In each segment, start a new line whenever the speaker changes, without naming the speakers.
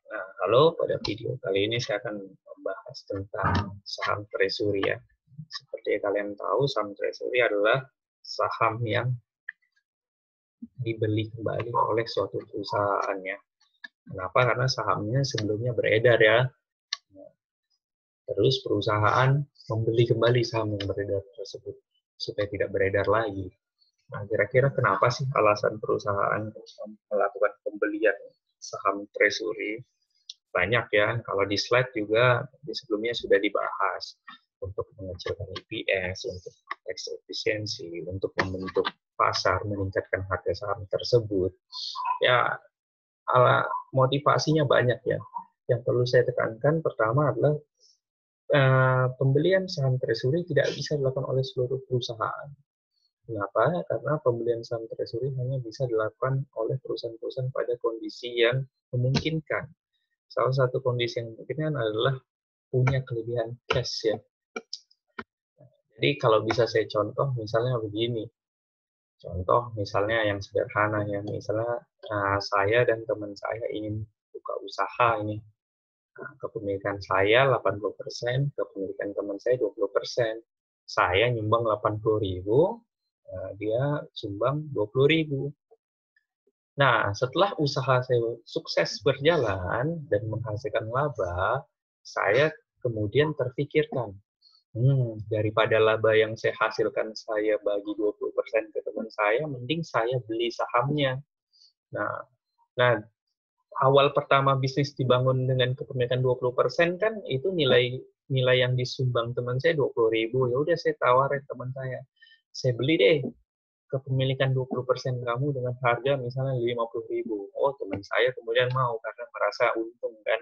Nah, halo, pada video kali ini saya akan membahas tentang saham treasury ya. Seperti kalian tahu, saham treasury adalah saham yang dibeli kembali oleh suatu perusahaan ya. Kenapa? Karena sahamnya sebelumnya beredar ya. Terus perusahaan membeli kembali saham yang beredar tersebut supaya tidak beredar lagi. Nah, kira-kira kenapa sih alasan perusahaan melakukan pembelian saham treasury? Banyak ya, kalau di slide juga di sebelumnya sudah dibahas untuk mengecilkan EPS, untuk tax efisiensi, untuk membentuk pasar, meningkatkan harga saham tersebut. Ya, motivasinya banyak ya. Yang perlu saya tekankan pertama adalah pembelian saham treasury tidak bisa dilakukan oleh seluruh perusahaan. Kenapa? Karena pembelian saham treasury hanya bisa dilakukan oleh perusahaan-perusahaan pada kondisi yang memungkinkan. Salah satu kondisi yang memungkinkan adalah punya kelebihan cash ya. Jadi kalau bisa saya contoh misalnya begini. Contoh misalnya yang sederhana ya, misalnya saya dan teman saya ingin buka usaha ini. Nah, kepemilikan saya 80%, kepemilikan teman saya 20%. Saya nyumbang 80.000, dia sumbang 20.000. Nah, setelah usaha saya sukses berjalan dan menghasilkan laba, saya kemudian terfikirkan, daripada laba yang saya hasilkan saya bagi 20% ke teman saya, mending saya beli sahamnya. Nah, awal pertama bisnis dibangun dengan kepemilikan 20% kan itu nilai yang disumbang teman saya 20.000. Ya udah saya tawarin teman saya beli deh kepemilikan 20% kamu dengan harga misalnya 50.000. Oh, teman saya kemudian mau karena merasa untung kan.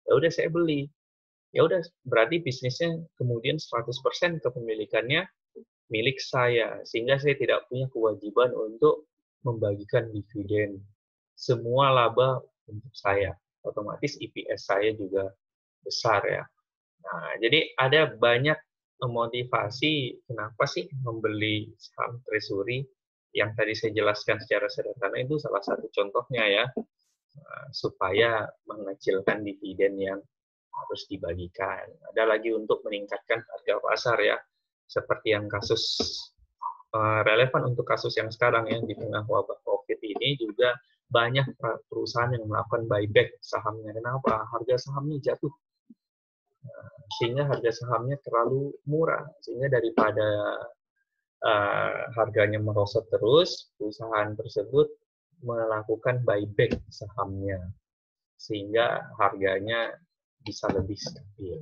Ya udah saya beli. Ya udah berarti bisnisnya kemudian 100% kepemilikannya milik saya sehingga saya tidak punya kewajiban untuk membagikan dividen. Semua laba untuk saya. Otomatis EPS saya juga besar ya. Nah, jadi ada banyak motivasi kenapa sih membeli saham treasury yang tadi saya jelaskan secara sederhana itu salah satu contohnya ya, supaya mengecilkan dividen yang harus dibagikan. Ada lagi untuk meningkatkan harga pasar ya, seperti yang kasus relevan untuk kasus yang sekarang ya, di tengah wabah COVID ini juga banyak perusahaan yang melakukan buyback sahamnya. Kenapa? Harga sahamnya jatuh. Sehingga harga sahamnya terlalu murah. Sehingga daripada harganya merosot terus, perusahaan tersebut melakukan buyback sahamnya. Sehingga harganya bisa lebih stabil.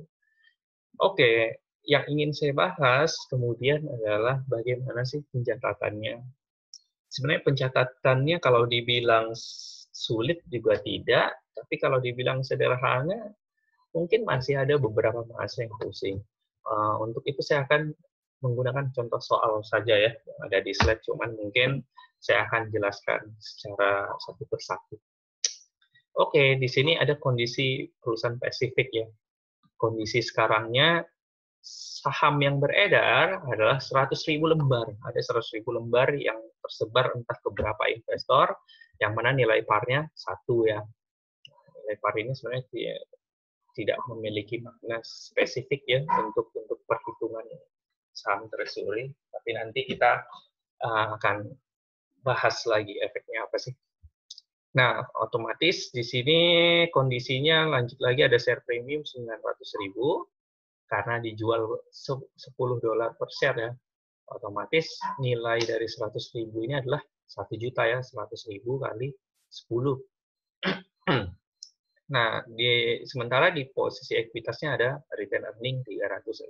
Oke, yang ingin saya bahas kemudian adalah bagaimana sih pencatatannya. Sebenarnya pencatatannya kalau dibilang sulit juga tidak, tapi kalau dibilang sederhana, mungkin masih ada beberapa bahasa yang pusing. Untuk itu saya akan menggunakan contoh soal saja ya, yang ada di slide, cuman mungkin saya akan jelaskan secara satu persatu. Oke, di sini ada kondisi perusahaan Pasifik ya. Kondisi sekarangnya saham yang beredar adalah 100.000 lembar. Ada 100.000 lembar yang tersebar entah ke berapa investor, yang mana nilai parnya 1 ya. Nilai par ini sebenarnya tidak memiliki makna spesifik ya untuk perhitungan saham treasury, tapi nanti kita akan bahas lagi efeknya apa sih. Nah, otomatis di sini kondisinya lanjut lagi ada share premium 900.000 karena dijual $10 per share ya. Otomatis nilai dari 100.000 ini adalah 1 juta ya, 100.000 kali 10. Nah, sementara di posisi ekuitasnya ada return earning 300.000.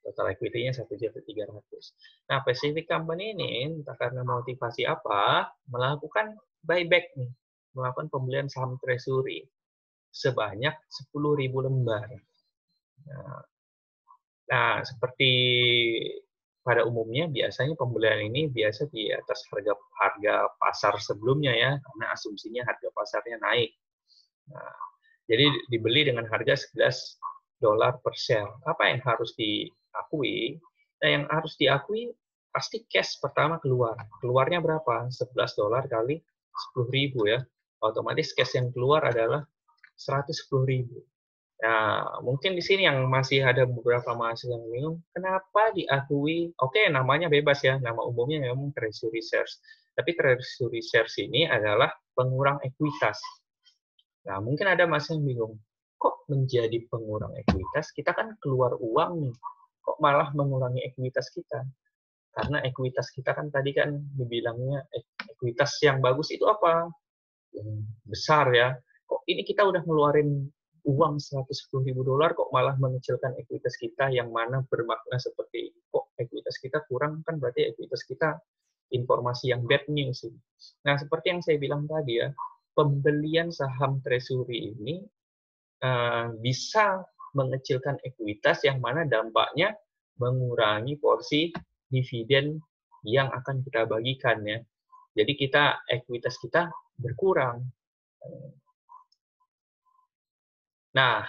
Total equity-nya 1.300.000. Nah, Pacific Company ini entah karena motivasi apa, melakukan buyback nih, melakukan pembelian saham treasury sebanyak 10.000 lembar. Nah, seperti pada umumnya biasanya pembelian ini biasa di atas harga pasar sebelumnya ya, karena asumsinya harga pasarnya naik. Nah, jadi dibeli dengan harga $11 per share. Apa yang harus diakui? Nah, yang harus diakui pasti cash pertama keluar. Keluarnya berapa? $11 kali 10.000 ya. Otomatis cash yang keluar adalah 110.000. Nah, mungkin di sini yang masih ada beberapa mahasiswa yang bingung, kenapa diakui, oke namanya bebas ya, nama umumnya memang treasury shares. Tapi treasury shares ini adalah pengurang ekuitas. Nah, mungkin ada mahasiswa yang bingung, kok menjadi pengurang ekuitas? Kita kan keluar uang nih, kok malah mengurangi ekuitas kita? Karena ekuitas kita kan tadi kan dibilangnya ekuitas yang bagus itu apa? Yang besar ya. Kok ini kita udah ngeluarin uang $110.000 kok malah mengecilkan ekuitas kita yang mana bermakna seperti kok ekuitas kita kurang, kan berarti ekuitas kita informasi yang bad news sih. Nah, seperti yang saya bilang tadi ya, pembelian saham treasury ini bisa mengecilkan ekuitas yang mana dampaknya mengurangi porsi dividen yang akan kita bagikan ya. Jadi ekuitas kita berkurang. Nah,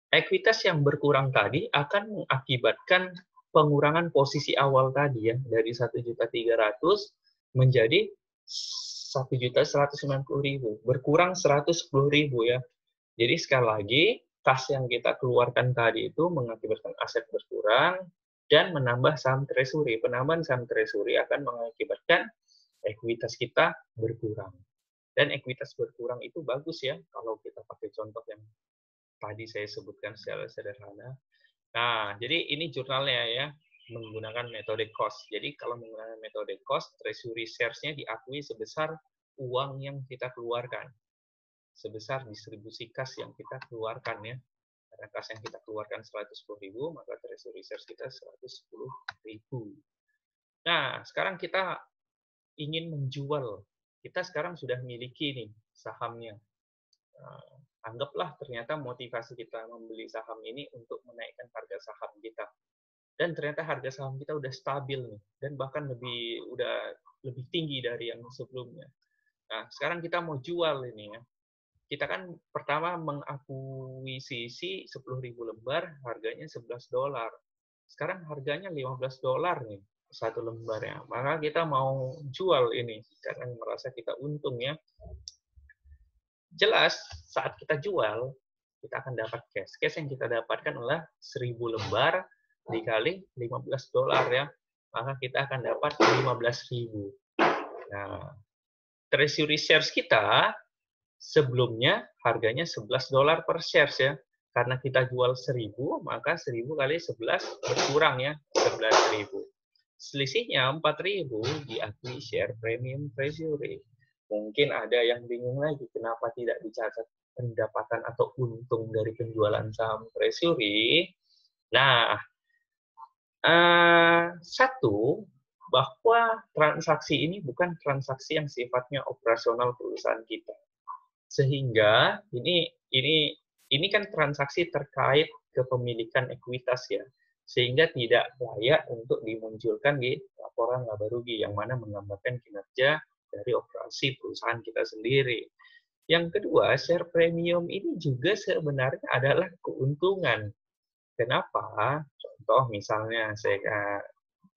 ekuitas yang berkurang tadi akan mengakibatkan pengurangan posisi awal tadi ya, dari 1.300.000 menjadi 1.190.000, berkurang 110.000 ya. Jadi sekali lagi, kas yang kita keluarkan tadi itu mengakibatkan aset berkurang dan menambah saham treasury. Penambahan saham treasury akan mengakibatkan ekuitas kita berkurang. Dan ekuitas berkurang itu bagus ya, kalau kita pakai contoh yang tadi saya sebutkan secara sederhana. Nah, jadi ini jurnalnya ya, menggunakan metode cost. Jadi kalau menggunakan metode cost, treasury shares-nya diakui sebesar uang yang kita keluarkan. Sebesar distribusi kas yang kita keluarkan ya. Karena kas yang kita keluarkan 110.000, maka treasury shares kita 110.000. Nah, sekarang kita ingin menjual. Kita sekarang sudah miliki nih sahamnya. Anggaplah ternyata motivasi kita membeli saham ini untuk menaikkan harga saham kita. Dan ternyata harga saham kita udah stabil nih, dan bahkan udah lebih tinggi dari yang sebelumnya. Nah, sekarang kita mau jual ini ya. Kita kan pertama mengakuisisi 10.000 lembar, harganya $11. Sekarang harganya $15 nih, satu lembarnya. Maka kita mau jual ini, karena merasa kita untung ya. Jelas, saat kita jual, kita akan dapat cash. Cash yang kita dapatkan adalah 1.000 lembar dikali $15 ya. Maka kita akan dapat 15.000. Nah, treasury shares kita sebelumnya harganya $11 per shares ya. Karena kita jual 1.000, maka 1.000 kali 11 berkurang ya, 11.000. Selisihnya 4.000 diakui share premium treasury. Mungkin ada yang bingung lagi, kenapa tidak dicatat pendapatan atau untung dari penjualan saham treasury. Nah, satu, bahwa transaksi ini bukan transaksi yang sifatnya operasional perusahaan kita. Sehingga ini kan transaksi terkait kepemilikan ekuitas ya, sehingga tidak layak untuk dimunculkan di laporan laba rugi yang mana menggambarkan kinerja dari operasi perusahaan kita sendiri. Yang kedua, share premium ini juga sebenarnya adalah keuntungan. Kenapa? Contoh misalnya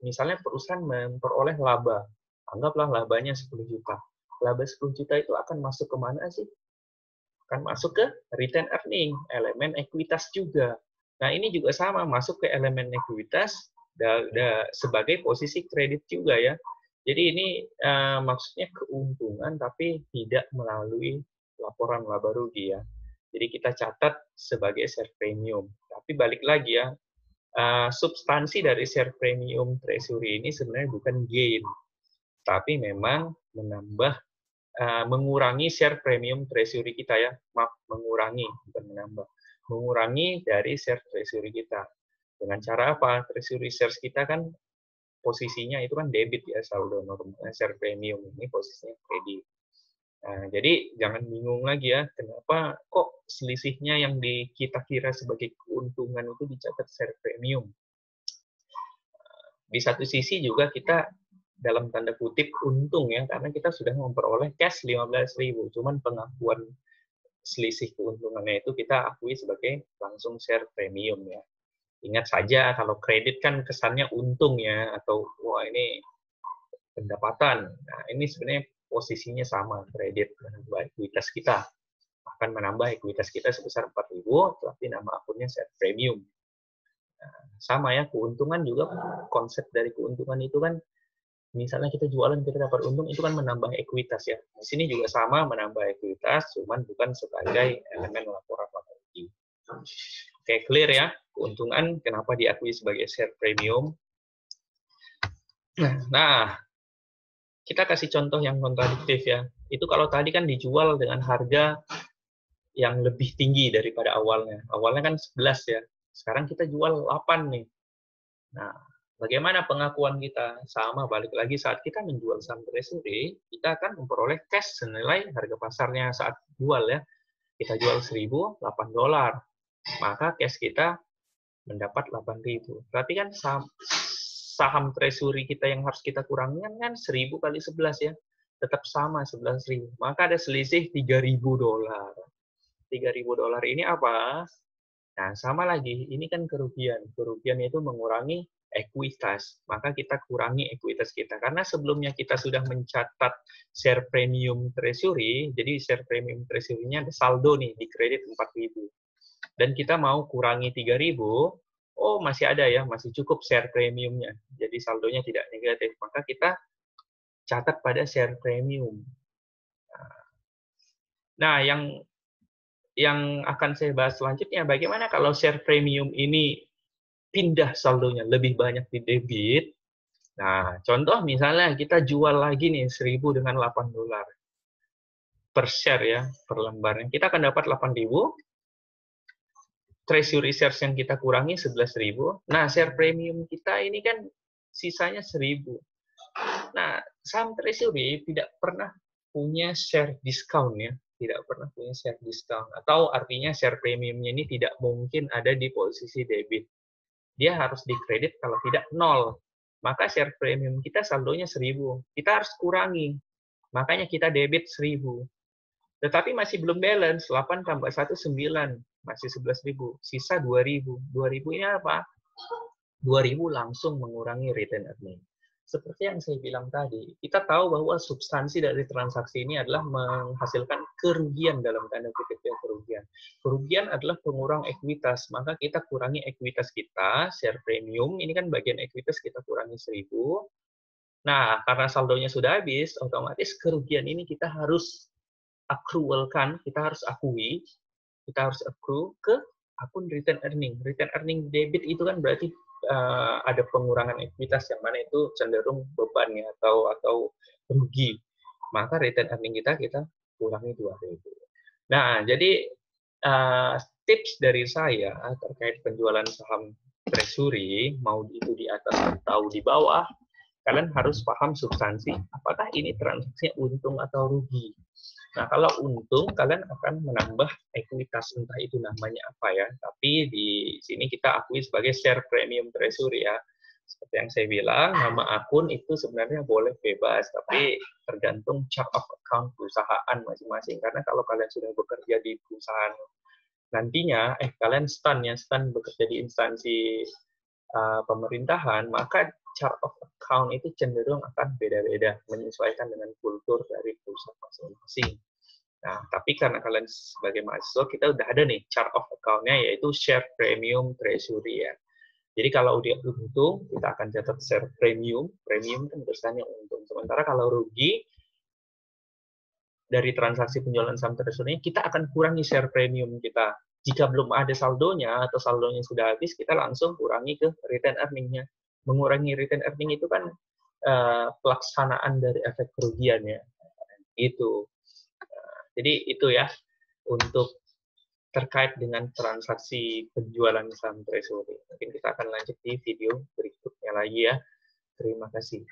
misalnya perusahaan memperoleh laba, anggaplah labanya 10 juta. Laba 10 juta itu akan masuk ke mana sih? Akan masuk ke return earning, elemen ekuitas juga. Nah, ini juga sama, masuk ke elemen ekuitas sebagai posisi kredit juga ya. Jadi ini maksudnya keuntungan tapi tidak melalui laporan laba rugi ya. Jadi kita catat sebagai share premium. Tapi balik lagi ya, substansi dari share premium treasury ini sebenarnya bukan gain, tapi memang mengurangi share premium treasury kita ya. Maaf, mengurangi, bukan menambah. Mengurangi dari share treasury kita. Dengan cara apa? Treasury shares kita kan posisinya itu kan debit ya, saldo normal. Share premium ini posisinya kredit. Nah, jadi jangan bingung lagi ya, kenapa kok selisihnya yang kita kira sebagai keuntungan itu dicatat share premium. Di satu sisi juga kita dalam tanda kutip untung ya, karena kita sudah memperoleh cash 15.000, cuman pengakuan selisih keuntungannya itu kita akui sebagai langsung share premium ya. Ingat saja kalau kredit kan kesannya untung ya, atau wah ini pendapatan. Nah, ini sebenarnya posisinya sama, kredit dan ekuitas kita. akan menambah ekuitas kita sebesar 4.000, tapi nama akunnya share premium. Nah, sama ya, keuntungan juga, konsep dari keuntungan itu kan, misalnya kita jualan kita dapat untung, itu kan menambah ekuitas ya. Di sini juga sama, menambah ekuitas, cuman bukan sebagai elemen laporan lagi. Oke, clear ya, keuntungan kenapa diakui sebagai share premium. Nah, kita kasih contoh yang kontradiktif ya. Itu kalau tadi kan dijual dengan harga yang lebih tinggi daripada awalnya. Awalnya kan 11 ya. Sekarang kita jual 8 nih. Nah, bagaimana pengakuan kita? Sama, balik lagi saat kita menjual saham treasury, kita akan memperoleh cash senilai harga pasarnya saat jual ya. Kita jual 1.000, $8. Maka cash kita mendapat 8.000. Berarti kan saham treasury kita yang harus kita kurangi kan 1.000 kali 11 ya. Tetap sama 11.000. Maka ada selisih $3.000. $3.000 ini apa? Nah, sama lagi, ini kan kerugian. Kerugian itu mengurangi ekuitas. Maka kita kurangi ekuitas kita. Karena sebelumnya kita sudah mencatat share premium treasury, jadi share premium treasury-nya ada saldo nih, di kredit 4.000. Dan kita mau kurangi 3.000, oh masih ada ya, masih cukup share premiumnya. Jadi saldonya tidak negatif. Maka kita catat pada share premium. Nah, yang akan saya bahas selanjutnya, bagaimana kalau share premium ini pindah saldonya lebih banyak di debit. Nah, contoh misalnya kita jual lagi nih 1.000 dengan $8 per share ya, per lembarnya. Kita akan dapat 8.000. Treasury shares yang kita kurangi 11.000. Nah, share premium kita ini kan sisanya 1.000. Nah, saham treasury tidak pernah punya share discount ya. Tidak pernah punya share discount. Atau artinya share premiumnya ini tidak mungkin ada di posisi debit. Dia harus dikredit kalau tidak 0. Maka share premium kita saldonya 1.000. Kita harus kurangi. Makanya kita debit 1.000. Tetapi masih belum balance. 8 tambah 1, 9. Masih 11.000. Sisa 2.000. 2.000 ini apa? 2.000 langsung mengurangi return earning. Seperti yang saya bilang tadi, kita tahu bahwa substansi dari transaksi ini adalah menghasilkan kerugian dalam tanda kutip ya, kerugian. Kerugian adalah pengurang ekuitas, maka kita kurangi ekuitas kita, share premium, ini kan bagian ekuitas kita kurangi 1.000. Nah, karena saldonya sudah habis, otomatis kerugian ini kita harus accrualkan, kita harus akui, kita harus accrue ke akun return earning. Return earning debit itu kan berarti ada pengurangan ekuitas yang mana itu cenderung beban ya atau rugi. Maka return earning kita kurangi 2.000. Nah, jadi tips dari saya terkait penjualan saham treasury, mau itu di atas atau di bawah, kalian harus paham substansi apakah ini transaksinya untung atau rugi. Nah, kalau untung, kalian akan menambah ekuitas, entah itu namanya apa ya. Tapi di sini kita akui sebagai share premium treasury ya. Seperti yang saya bilang, nama akun itu sebenarnya boleh bebas, tapi tergantung chart of account perusahaan masing-masing. Karena kalau kalian sudah bekerja di perusahaan nantinya, kalian stun bekerja di instansi pemerintahan, maka chart of account itu cenderung akan beda-beda, menyesuaikan dengan kultur dari perusahaan masing-masing. Nah, tapi karena kalian sebagai mahasiswa, kita udah ada nih chart of account-nya, yaitu share premium treasury ya. Jadi kalau dia untung, kita akan catat share premium. Premium kan tulisannya untung. Sementara kalau rugi, dari transaksi penjualan saham treasury, kita akan kurangi share premium kita. Jika belum ada saldonya, atau saldonya sudah habis, kita langsung kurangi ke return earning-nya. Mengurangi return earning itu kan pelaksanaan dari efek kerugian ya. Itu. Jadi itu ya untuk terkait dengan transaksi penjualan saham treasury. Mungkin kita akan lanjut di video berikutnya lagi ya. Terima kasih.